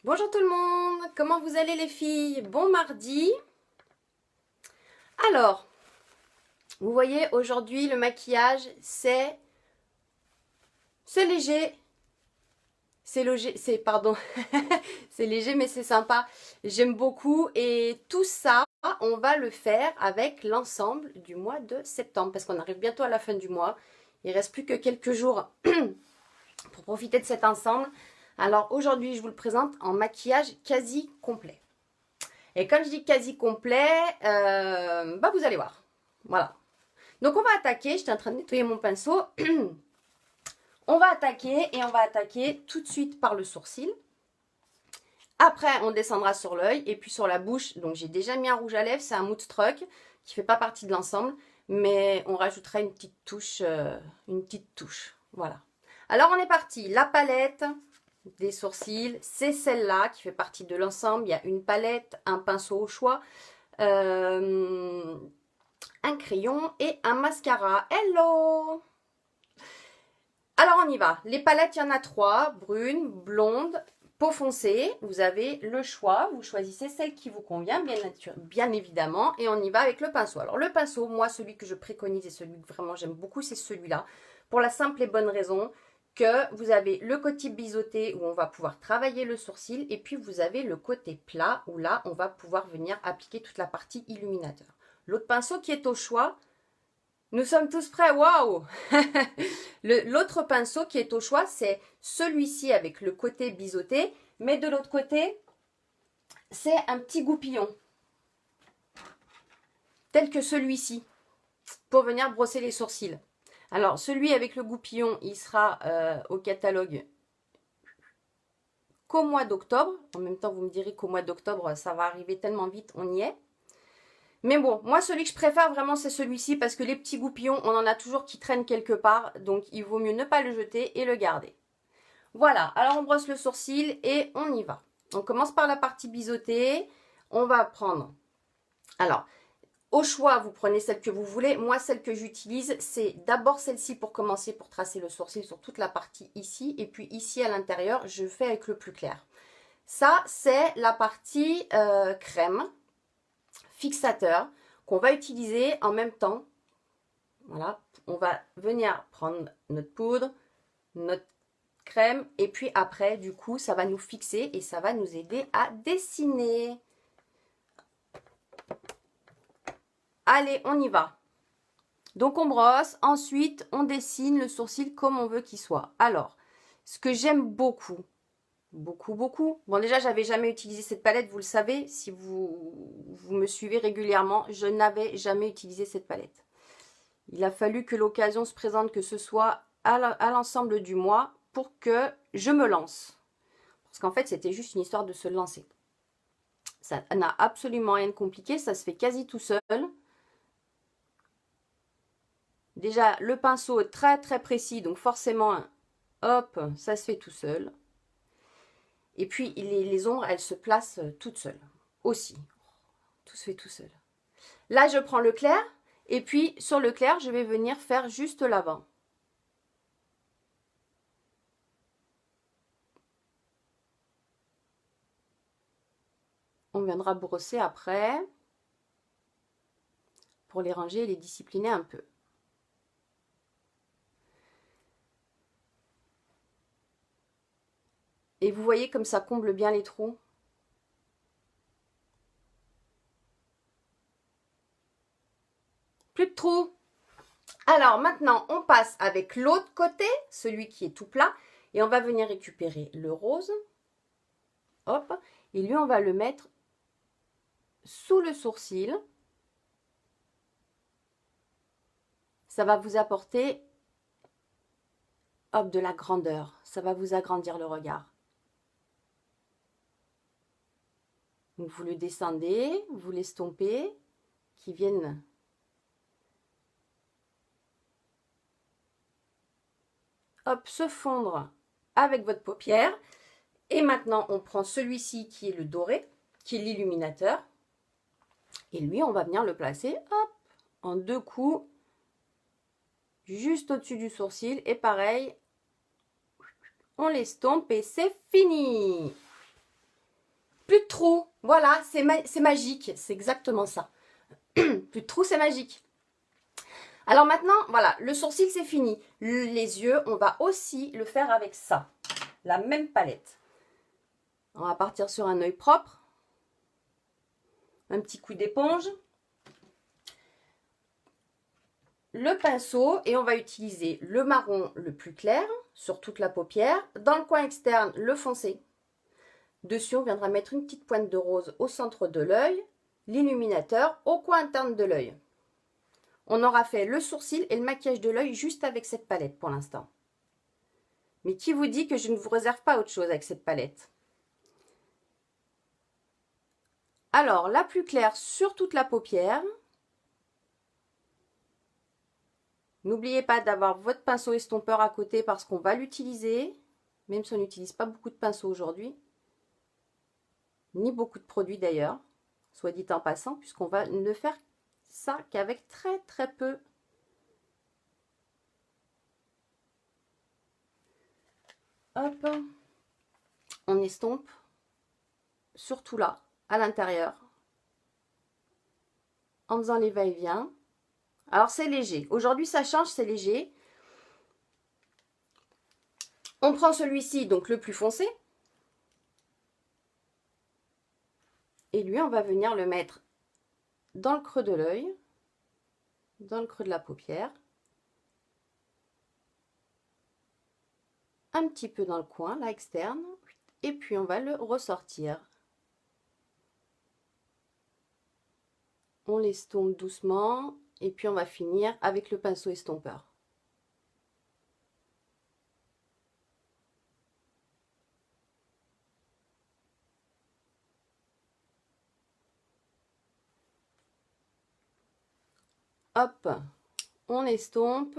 Bonjour tout le monde, comment vous allez les filles? Bon mardi. Alors, vous voyez aujourd'hui le maquillage c'est léger, pardon, c'est léger mais c'est sympa. J'aime beaucoup et tout ça, on va le faire avec l'ensemble du mois de septembre parce qu'on arrive bientôt à la fin du mois. Il reste plus que quelques jours pour profiter de cet ensemble. Alors aujourd'hui, je vous le présente en maquillage quasi complet. Et quand je dis quasi complet, vous allez voir. Voilà. Donc on va attaquer, j'étais en train de nettoyer mon pinceau. On va attaquer et on va attaquer tout de suite par le sourcil. Après, on descendra sur l'œil et puis sur la bouche. Donc j'ai déjà mis un rouge à lèvres, c'est un Moodstruck qui ne fait pas partie de l'ensemble. Mais on rajoutera une petite touche. Voilà. Alors on est parti. La palette des sourcils, c'est celle-là qui fait partie de l'ensemble. Il y a une palette, un pinceau au choix, un crayon et un mascara. Hello! Alors on y va. Les palettes, il y en a 3. Brune, blonde, peau foncée. Vous avez le choix. Vous choisissez celle qui vous convient, bien évidemment. Et on y va avec le pinceau. Alors le pinceau, moi, celui que je préconise et celui que vraiment j'aime beaucoup, c'est celui-là. Pour la simple et bonne raison que vous avez le côté biseauté où on va pouvoir travailler le sourcil. Et puis vous avez le côté plat où là, on va pouvoir venir appliquer toute la partie illuminateur. L'autre pinceau qui est au choix, nous sommes tous prêts, waouh! L'autre pinceau qui est au choix, c'est celui-ci avec le côté biseauté, mais de l'autre côté, c'est un petit goupillon, tel que celui-ci, pour venir brosser les sourcils. Alors, celui avec le goupillon, il sera au catalogue qu'au mois d'octobre. En même temps, vous me direz qu'au mois d'octobre, ça va arriver tellement vite, on y est. Mais bon, moi, celui que je préfère vraiment, c'est celui-ci parce que les petits goupillons, on en a toujours qui traînent quelque part. Donc, il vaut mieux ne pas le jeter et le garder. Voilà, alors on brosse le sourcil et on y va. On commence par la partie biseautée. On va prendre... Alors, au choix, vous prenez celle que vous voulez. Moi, celle que j'utilise, c'est d'abord celle-ci pour commencer, pour tracer le sourcil sur toute la partie ici. Et puis ici, à l'intérieur, je fais avec le plus clair. Ça, c'est la partie crème fixateur qu'on va utiliser en même temps. Voilà, on va venir prendre notre poudre, notre crème et puis après, du coup, ça va nous fixer et ça va nous aider à dessiner. Allez, on y va. Donc, on brosse. Ensuite, on dessine le sourcil comme on veut qu'il soit. Alors, ce que j'aime beaucoup, beaucoup. Bon, déjà, j'avais jamais utilisé cette palette, vous le savez. Si vous me suivez régulièrement, je n'avais jamais utilisé cette palette. Il a fallu que l'occasion se présente, que ce soit à l'ensemble du mois, pour que je me lance. Parce qu'en fait, c'était juste une histoire de se lancer. Ça n'a absolument rien de compliqué, ça se fait quasi tout seul. Déjà, le pinceau est très très précis, donc forcément, hop, ça se fait tout seul. Et puis, les ombres, elles se placent toutes seules aussi. Tout se fait tout seul. Là, je prends le clair, et puis sur le clair, je vais venir faire juste l'avant. On viendra brosser après pour les ranger et les discipliner un peu. Et vous voyez comme ça comble bien les trous. Plus de trous. Alors maintenant, on passe avec l'autre côté, celui qui est tout plat. Et on va venir récupérer le rose. Hop. Et lui, on va le mettre sous le sourcil. Ça va vous apporter, hop, de la grandeur. Ça va vous agrandir le regard. Donc vous le descendez, vous l'estompez, qui viennent hop, se fondre avec votre paupière. Et maintenant, on prend celui-ci qui est le doré, qui est l'illuminateur. Et lui, on va venir le placer, hop, en 2 coups, juste au-dessus du sourcil. Et pareil, on l'estompe et c'est fini. Plus de trous, voilà, c'est magique, c'est exactement ça. Plus de trous, c'est magique. Alors maintenant, voilà, le sourcil c'est fini. Les yeux, on va aussi le faire avec ça, la même palette. On va partir sur un œil propre, un petit coup d'éponge, le pinceau et on va utiliser le marron le plus clair sur toute la paupière. Dans le coin externe, le foncé. Dessus, on viendra mettre une petite pointe de rose au centre de l'œil, l'illuminateur au coin interne de l'œil. On aura fait le sourcil et le maquillage de l'œil juste avec cette palette pour l'instant. Mais qui vous dit que je ne vous réserve pas autre chose avec cette palette? Alors, la plus claire sur toute la paupière. N'oubliez pas d'avoir votre pinceau estompeur à côté parce qu'on va l'utiliser, même si on n'utilise pas beaucoup de pinceaux aujourd'hui, ni beaucoup de produits d'ailleurs, soit dit en passant, puisqu'on va ne faire ça qu'avec très très peu. Hop, on estompe, surtout là, à l'intérieur, en faisant les va-et-vient. Alors c'est léger, aujourd'hui ça change, c'est léger. On prend celui-ci, donc le plus foncé, et lui on va venir le mettre dans le creux de l'œil, dans le creux de la paupière, un petit peu dans le coin, là externe, et puis on va le ressortir. On l'estompe doucement, et puis on va finir avec le pinceau estompeur. Hop, on estompe.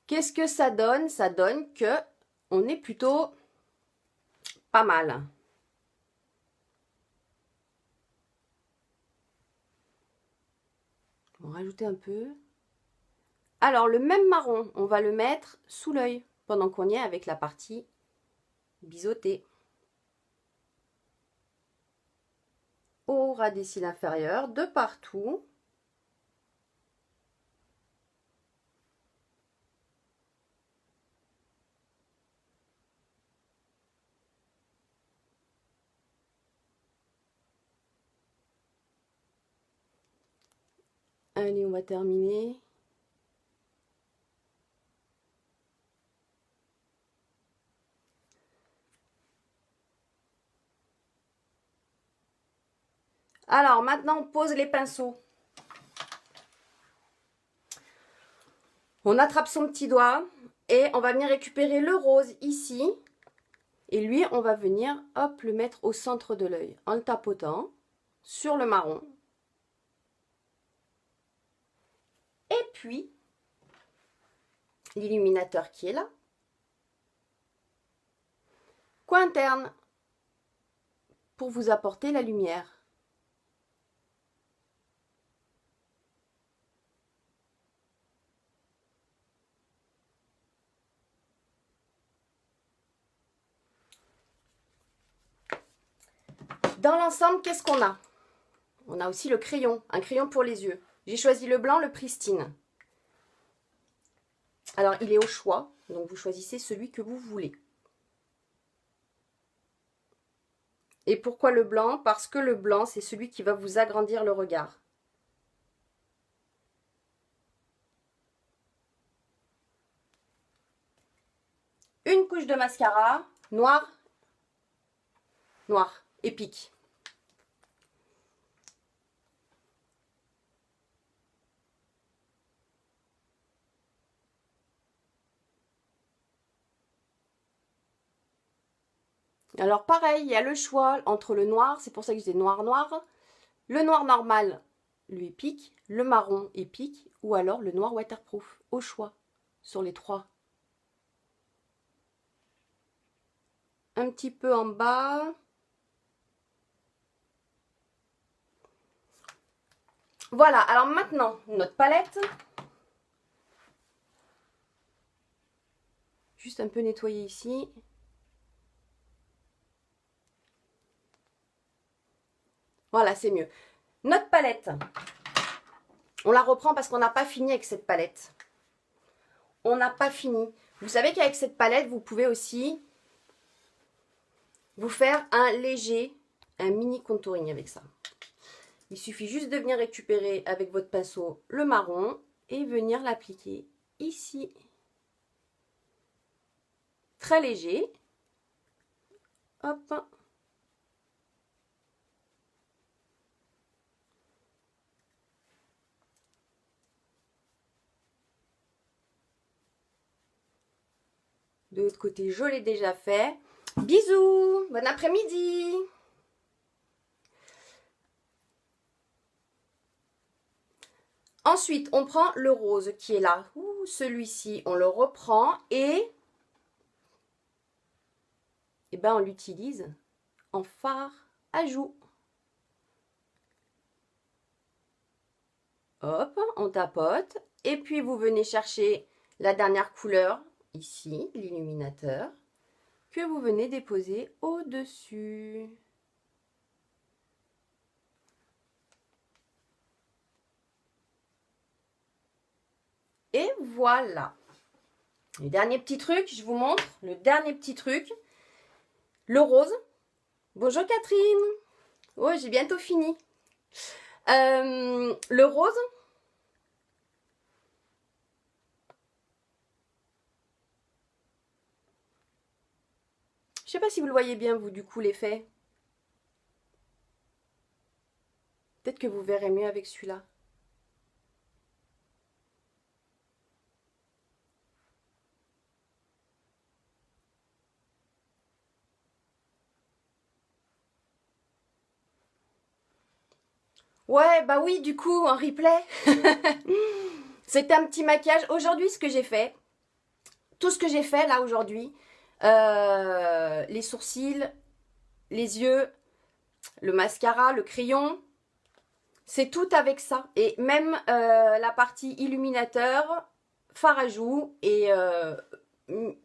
Qu'est-ce que ça donne? Ça donne que on est plutôt pas mal. On va rajouter un peu. Alors, le même marron, on va le mettre sous l'œil pendant qu'on y est avec la partie biseautée. Au ras des cils inférieurs, de partout. Allez, on va terminer. Alors, maintenant, on pose les pinceaux. On attrape son petit doigt et on va venir récupérer le rose ici. Et lui, on va venir, hop, le mettre au centre de l'œil en le tapotant sur le marron. Et puis, l'illuminateur qui est là. Coin interne pour vous apporter la lumière. Dans l'ensemble, qu'est-ce qu'on a? On a aussi le crayon, un crayon pour les yeux. J'ai choisi le blanc, le Pristine. Alors, il est au choix, donc vous choisissez celui que vous voulez. Et pourquoi le blanc? Parce que le blanc, c'est celui qui va vous agrandir le regard. Une couche de mascara, noir, noir, épique. Alors pareil, il y a le choix entre le noir, c'est pour ça que je dis noir. Le noir normal, lui pique, le marron épique, ou alors le noir waterproof, au choix, sur les trois. Un petit peu en bas. Voilà, alors maintenant, notre palette. Juste un peu nettoyer ici. Voilà, c'est mieux. Notre palette, on la reprend parce qu'on n'a pas fini avec cette palette. On n'a pas fini. Vous savez qu'avec cette palette, vous pouvez aussi vous faire un mini contouring avec ça. Il suffit juste de venir récupérer avec votre pinceau le marron et venir l'appliquer ici. Très léger. Hop. De l'autre côté, je l'ai déjà fait. Bisous, bon après-midi. Ensuite, on prend le rose qui est là. Celui-ci, on le reprend et ben, on l'utilise en fard à joues. Hop, on tapote. Et puis, vous venez chercher la dernière couleur, ici, l'illuminateur, que vous venez déposer au-dessus. Et voilà. Le dernier petit truc, je vous montre. Le dernier petit truc. Le rose. Bonjour Catherine. Oh, j'ai bientôt fini. Le rose. Je sais pas si vous le voyez bien, vous, du coup, l'effet. Peut-être que vous verrez mieux avec celui-là. Ouais, bah oui, du coup, en replay. C'était un petit maquillage. Aujourd'hui, ce que j'ai fait, tout ce que j'ai fait là aujourd'hui, les sourcils, les yeux, le mascara, le crayon, c'est tout avec ça. Et même la partie illuminateur, fard à joues et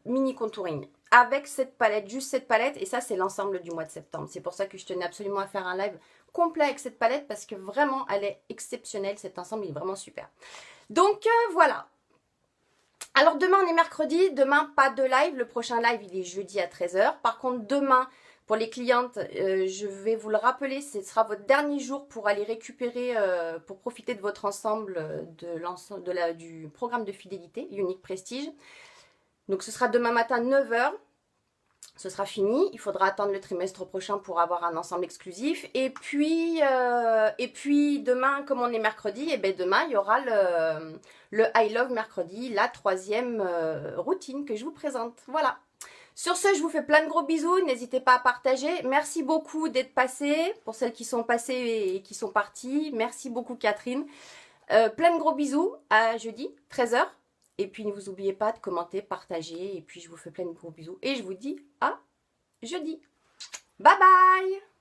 mini contouring. Avec cette palette, juste cette palette. Et ça, c'est l'ensemble du mois de septembre. C'est pour ça que je tenais absolument à faire un live complet avec cette palette. Parce que vraiment, elle est exceptionnelle. Cet ensemble, il est vraiment super. Donc, voilà. Alors, demain, on est mercredi. Demain, pas de live. Le prochain live, il est jeudi à 13 h. Par contre, demain... Pour les clientes, je vais vous le rappeler, ce sera votre dernier jour pour aller récupérer, pour profiter de votre ensemble, du programme de fidélité, Unique Prestige. Donc ce sera demain matin 9 h. Ce sera fini. Il faudra attendre le trimestre prochain pour avoir un ensemble exclusif. Et puis demain, comme on est mercredi, et ben demain, il y aura le I Love mercredi, la 3e routine que je vous présente. Voilà. Sur ce, je vous fais plein de gros bisous. N'hésitez pas à partager. Merci beaucoup d'être passés. Pour celles qui sont passées et qui sont parties. Merci beaucoup Catherine. Plein de gros bisous. À jeudi, 13 h. Et puis ne vous oubliez pas de commenter, partager. Et puis je vous fais plein de gros bisous. Et je vous dis à jeudi. Bye bye.